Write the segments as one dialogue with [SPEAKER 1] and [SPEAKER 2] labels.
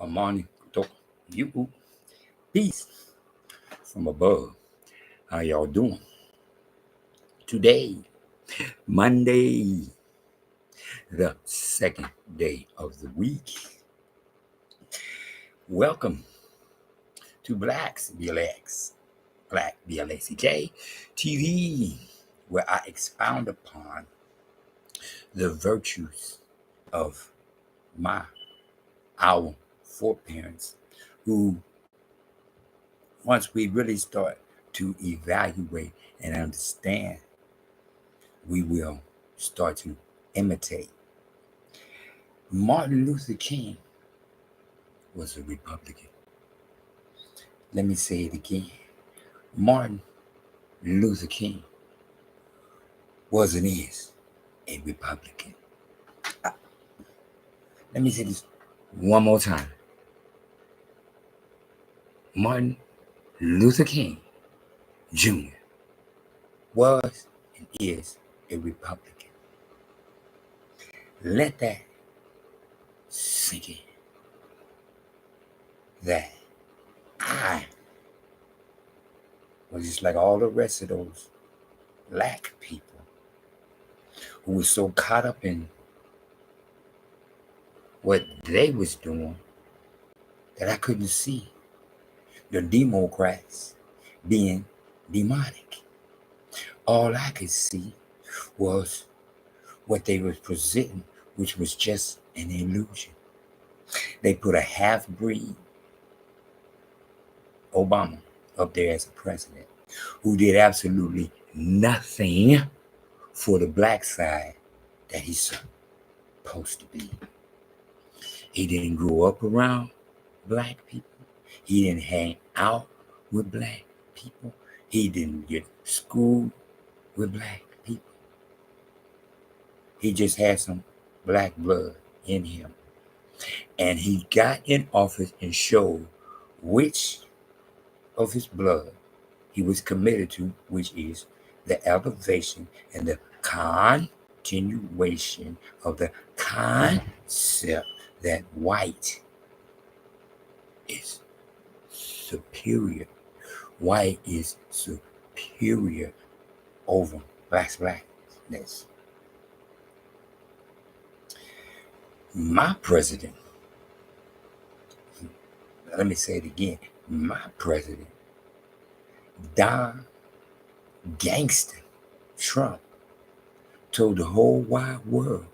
[SPEAKER 1] Amani, you, peace from above. How y'all doing? Today, Monday, the second day of the week. Welcome to Black BLACK TV, where I expound upon the virtues of our foreparents who, once we really start to evaluate and understand, we will start to imitate. Martin Luther King was a Republican. Let me say it again. Martin Luther King was and is a Republican. Let me say this one more time. Martin Luther King Jr. was and is a Republican. Let that sink in. That I was just like all the rest of those black people who were so caught up in what they was doing that I couldn't see the Democrats being demonic. All I could see was what they was presenting, which was just an illusion. They put a half-breed Obama up there as a president who did absolutely nothing for the black side that he's supposed to be. He didn't grow up around black people. He didn't hang out with black people. He didn't get schooled with black people. He just had some black blood in him. And he got in office and showed which of his blood he was committed to, which is the elevation and the continuation of the concept that white is superior. White is superior over blackness. My president, let me say it again, my president, Don Gangster Trump, told the whole wide world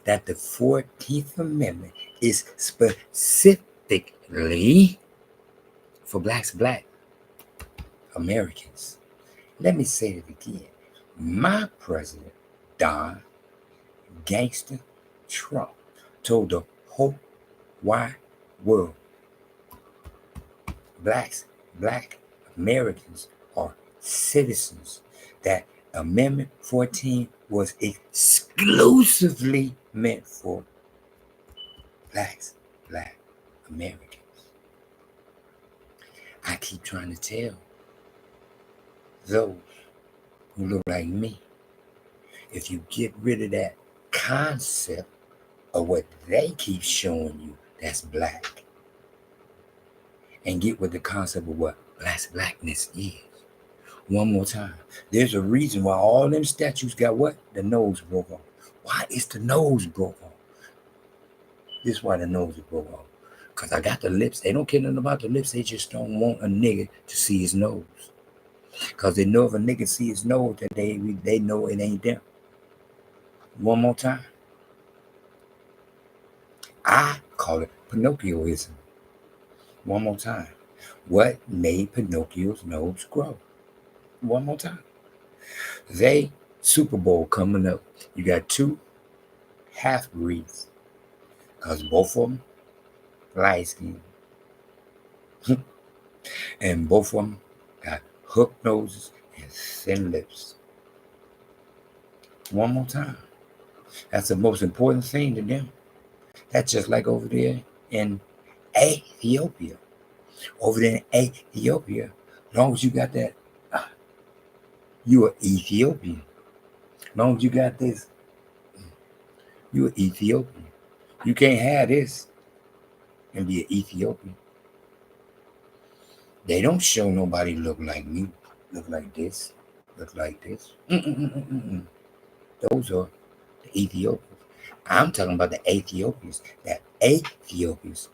[SPEAKER 1] that the 14th Amendment is specifically for black Americans. Let me say it again. My president, Don Gangster Trump, told the whole wide world black Americans are citizens, that Amendment 14 was exclusively meant for black Americans. I keep trying to tell those who look like me, if you get rid of that concept of what they keep showing you that's black, and get with the concept of what blackness is. One more time. There's a reason why all them statues got what? The nose broke off. Why is the nose broke off? This is why the nose is broke off. Because I got the lips. They don't care nothing about the lips. They just don't want a nigga to see his nose. Because they know if a nigga see his nose, that they know it ain't them. One more time. I call it Pinocchioism. One more time. What made Pinocchio's nose grow? One more time. They Super Bowl coming up. You got two half-breeds, because both of them light skin. And both of them got hooked noses and thin lips. One more time. That's the most important thing to them. That's just like over there in Ethiopia. Over there in Ethiopia, as long as you got that, you are Ethiopian. As long as you got this, you are Ethiopian. You can't have this and be an Ethiopian. They don't show nobody look like me, look like this, look like this. Those are the Ethiopians. I'm talking about the Ethiopians. The Ethiopians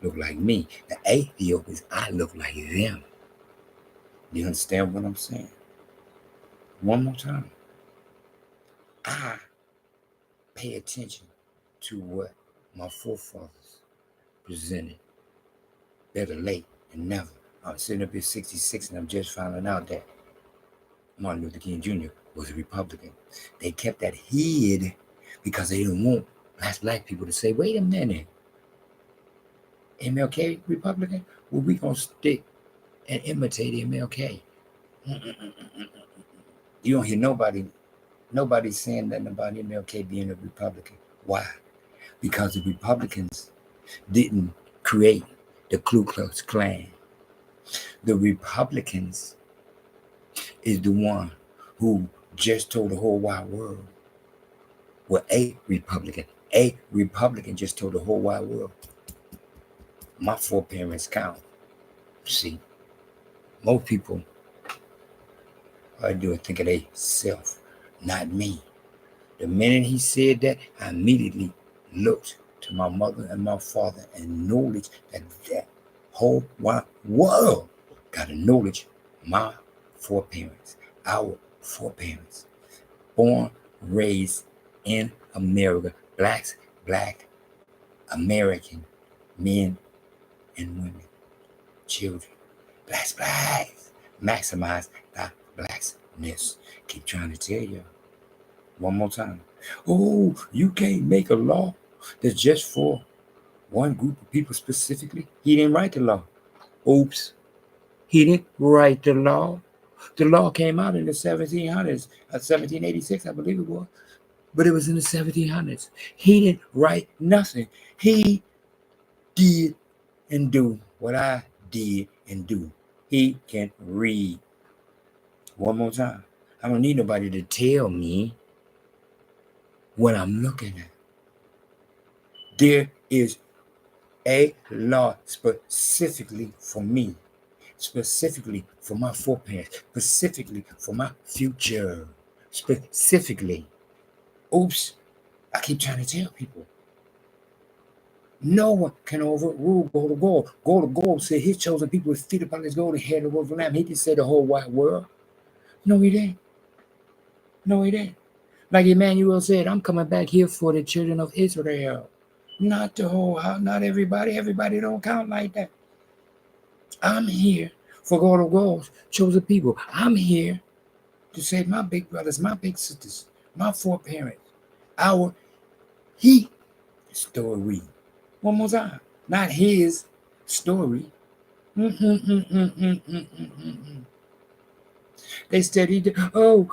[SPEAKER 1] look like me. The Ethiopians, I look like them. You understand what I'm saying? One more time. I pay attention to what my forefathers presented. Better late than never. I'm sitting up here 66 and I'm just finding out that Martin Luther King Jr. was a Republican. They kept that hid because they didn't want black people to say, wait a minute, M.L.K. Republican? Well, we going to stick and imitate M.L.K. You don't hear nobody saying nothing about M.L.K. being a Republican. Why? Because the Republicans didn't create the Ku Klux Klan. The Republicans is the one who just told the whole wide world. Well, a Republican just told the whole wide world, my foreparents count. See, most people are doing think of they self, not me. The minute he said that, I immediately looked to my mother and my father and knowledge that whole wide world got to knowledge my foreparents, our foreparents, born, raised in America, blacks, black American men and women, children, blacks, maximize the blacksness. Keep trying to tell you one more time. Oh, you can't make a law that's just for one group of people specifically. He didn't write the law. Oops. He didn't write the law. The law came out in the 1700s, 1786, I believe it was. But it was in the 1700s. He didn't write nothing. He did and do what I did and do. He can read. One more time. I don't need nobody to tell me what I'm looking at. There is a law specifically for me, specifically for my foreparents, specifically for my future, specifically. Oops, I keep trying to tell people. No one can overrule Go to Gold. Go to Gold said his chosen people would feed upon his golden head and the wolf of lamb. He didn't say the whole wide world. No, he didn't. No, he didn't. Like Emmanuel said, I'm coming back here for the children of Israel. Not the whole house, not everybody. Everybody don't count like that. I'm here for God of Gods, chosen people. I'm here to save my big brothers, my big sisters, my foreparents, our he story. One more time. Not his story. They said he did. Oh,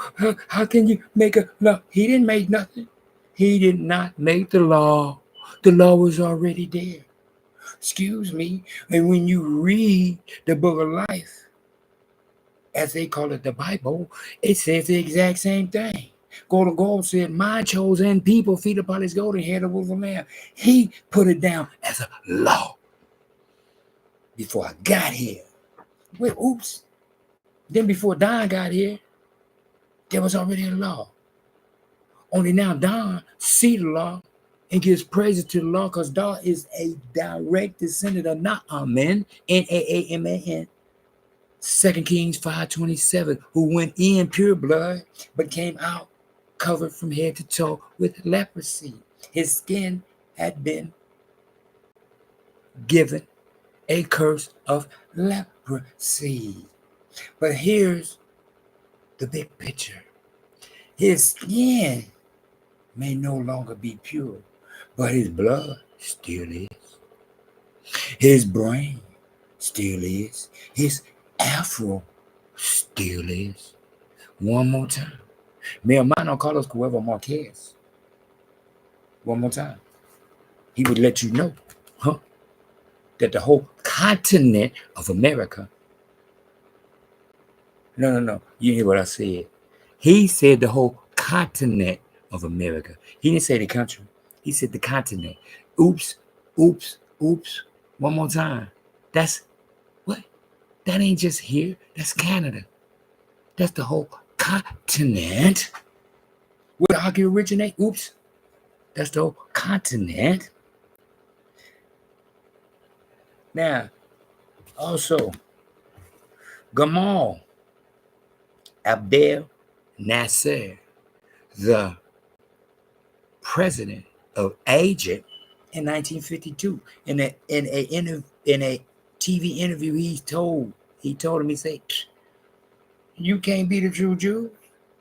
[SPEAKER 1] how can you make a law? He didn't make nothing. He did not make the law. The law was already there. Excuse me. And when you read the book of life, as they call it, the Bible, it says the exact same thing. Go to Gold said, my chosen people feed upon his golden head of wolf and lamb. He put it down as a law before I got here. Wait, oops. Then before Don got here, there was already a law. Only now Don see the law and gives praises to the law because Don is a direct descendant of Naaman, Naaman, 2 Kings 5:27, who went in pure blood but came out covered from head to toe with leprosy. His skin had been given a curse of leprosy. But here's the big picture. His skin may no longer be pure, but his blood still is. His brain still is. His afro still is. One more time. Mi hermano Carlos Cuervo Marquez. One more time. He would let you know, that the whole continent of America. No. You hear what I said? He said the whole continent of America. He didn't say the country. He said the continent. Oops, oops, oops. One more time. That's what? That ain't just here. That's Canada. That's the whole continent. Where the hockey originate? Oops. That's the whole continent. Now, also, Gamal Abdel Nasser, the president of Egypt in 1952. In a TV interview, he told him, he said, you can't be the true Jews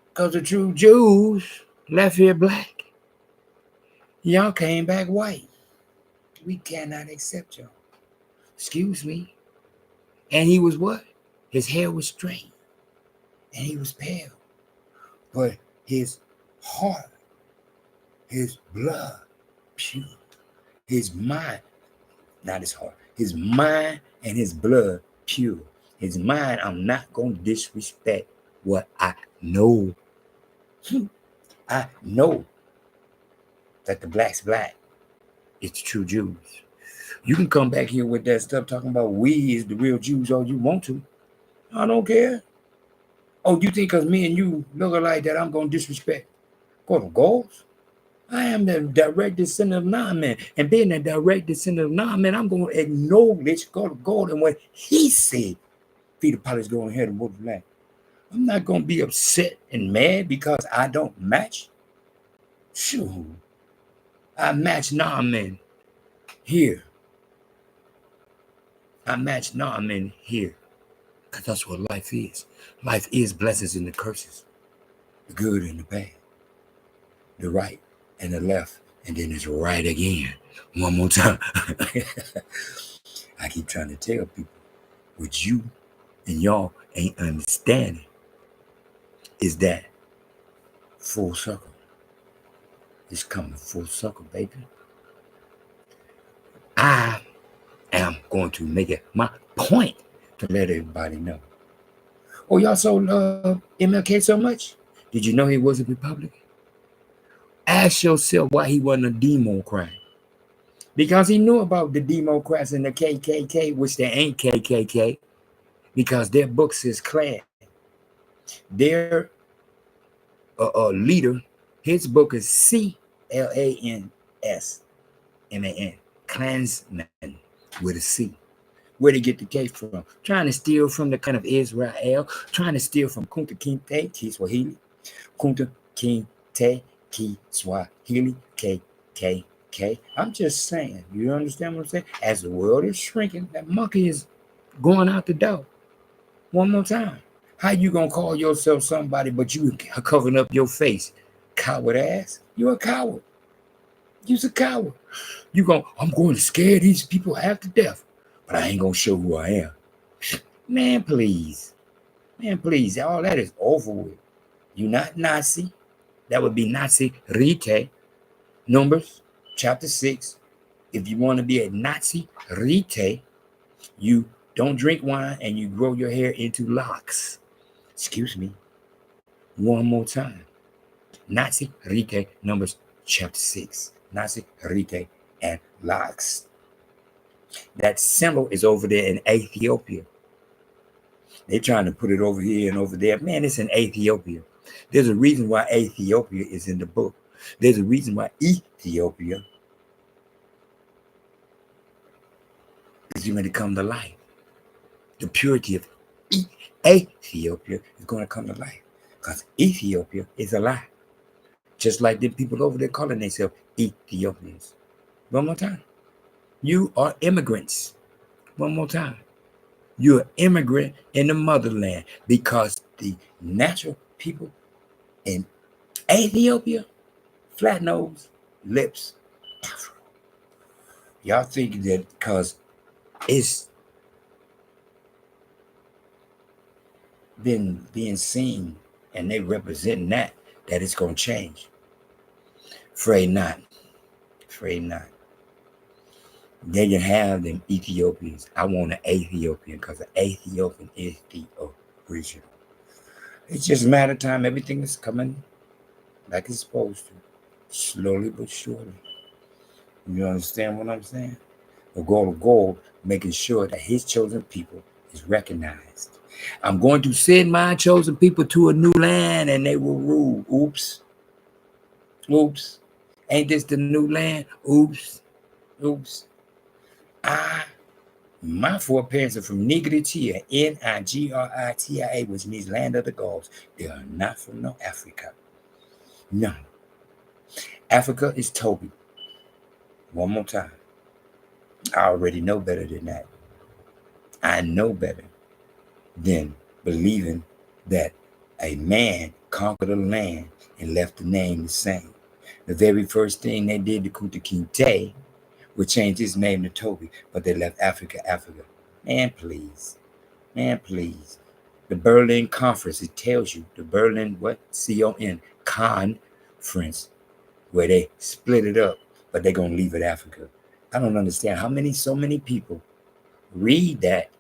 [SPEAKER 1] because the true Jews left here black. Y'all came back white. We cannot accept y'all. Excuse me. And he was what? His hair was straight and he was pale. But his heart, his blood, pure. His mind, not his heart, his mind and his blood, pure. His mind, I'm not going to disrespect what I know. I know that the black's black. It's true Jews. You can come back here with that stuff talking about we is the real Jews all you want to. I don't care. Oh, you think because me and you look like that, I'm going to disrespect goals? I am the direct descendant of Naaman. And being the direct descendant of Naaman, I'm going to acknowledge God and what he said. Peter Pilot's going ahead and wolf land. I'm not going to be upset and mad because I don't match. Sure. I match Naaman here. I match Naaman here. Because that's what life is. Life is blessings and the curses. The good and the bad. The right and the left. And then it's right again. One more time. I keep trying to tell people what you and y'all ain't understanding is that full circle. It's coming full circle, baby. I am going to make it my point to let everybody know. Oh, y'all so love M.L.K. so much? Did you know he was a Republican? Ask yourself why he wasn't a Democrat. Because he knew about the Democrats and the KKK, which they ain't KKK, because their book says Klan. Their leader, his book is CLANSMAN, Klansman with a C. Where they get the K from? Trying to steal from the kind of Israel, trying to steal from Kunta Kinte, Kiswahili, Kunta Kinte, Kiswahili, KKK. I'm just saying, you understand what I'm saying? As the world is shrinking, that monkey is going out the door. One more time. How you gonna call yourself somebody, but you are covering up your face? Coward ass. You're a coward. You're a coward. I'm going to scare these people half to death, but I ain't gonna show who I am. Man, please. Man, please. All that is over with. You're not Nazi. That would be Nazi Rite. Numbers, chapter 6. If you want to be a Nazi Rite, you don't drink wine and you grow your hair into locks. Excuse me. One more time. Nazi Rite, Numbers, chapter 6. Nazi Rite and locks. That symbol is over there in Ethiopia. They're trying to put it over here and over there. Man, it's in Ethiopia. There's a reason why Ethiopia is in the book. There's a reason why Ethiopia is going to come to life. The purity of Ethiopia is going to come to life. Because Ethiopia is a lie. Just like the people over there calling themselves Ethiopians. One more time. You are immigrants. One more time. You're an immigrant in the motherland because the natural people in Ethiopia, flat nose, lips, afro. Y'all think that because it's been being seen and they represent that it's going to change. Afraid not. Afraid not. They can have them Ethiopians. I want an Ethiopian because an Ethiopian is the original. It's just a matter of time. Everything is coming like it's supposed to. Slowly but surely. You understand what I'm saying? The goal of gold, making sure that his chosen people is recognized. I'm going to send my chosen people to a new land and they will rule. Oops. Oops. Ain't this the new land? Oops. Oops. My foreparents are from Nigritiya, Nigritiia, which means land of the gods. They are not from no Africa. No. Africa is Toby. One more time. I already know better than that. I know better than believing that a man conquered a land and left the name the same. The very first thing they did to Kunta Kinte would change his name to Toby, but they left Africa, Africa. Man, please. Man, please. The Berlin Conference, it tells you, the Berlin, what? C-O-N, conference, where they split it up, but they're going to leave it Africa. I don't understand how so many people read that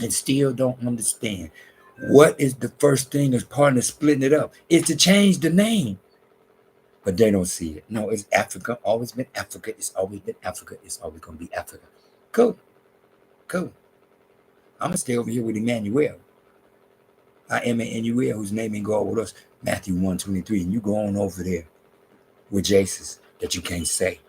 [SPEAKER 1] and still don't understand. What is the first thing as part of splitting it up? It's to change the name. But they don't see it. No, it's Africa. Always been Africa. It's always been Africa. It's always going to be Africa. Cool. Cool. I'm going to stay over here with Emmanuel. I am Emmanuel, whose name ain't God with us. Matthew 1:23. And you go on over there with Jesus that you can't say.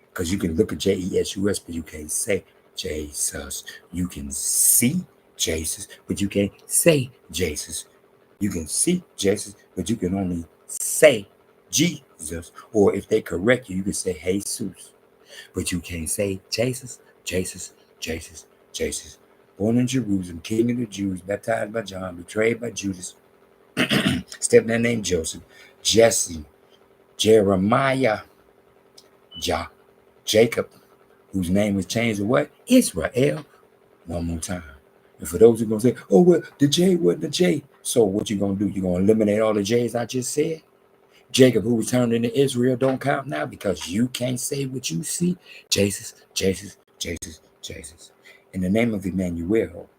[SPEAKER 1] Because you can look at Jesus, but you can't say Jesus. You can see Jesus, but you can't say Jesus. You can see Jesus, but you can only say Jesus. Or if they correct you, you can say Jesus. But you can't say Jesus, Jesus, Jesus, Jesus. Born in Jerusalem, king of the Jews, baptized by John, betrayed by Judas, stepdad named Joseph, Jesse, Jeremiah, Jacob, whose name was changed to what? Israel. One more time. And for those who are going to say, oh, well, the J wasn't the J. So what you going to do? You're going to eliminate all the J's I just said? Jacob, who returned into Israel, don't count now because you can't say what you see. Jesus, Jesus, Jesus, Jesus. In the name of Emmanuel,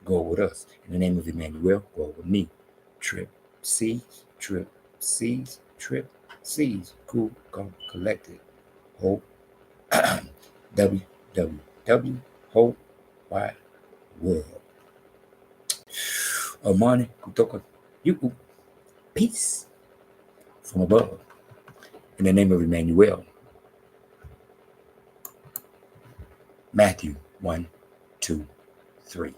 [SPEAKER 1] go with us. In the name of Emmanuel, go with me. Trip C's, trip C's, trip C's. Cool, come, collected. Hope. www. Hope. Wide world. Amani, kutoka, you. Peace from above. In the name of Emmanuel. Matthew 1, 2, 3.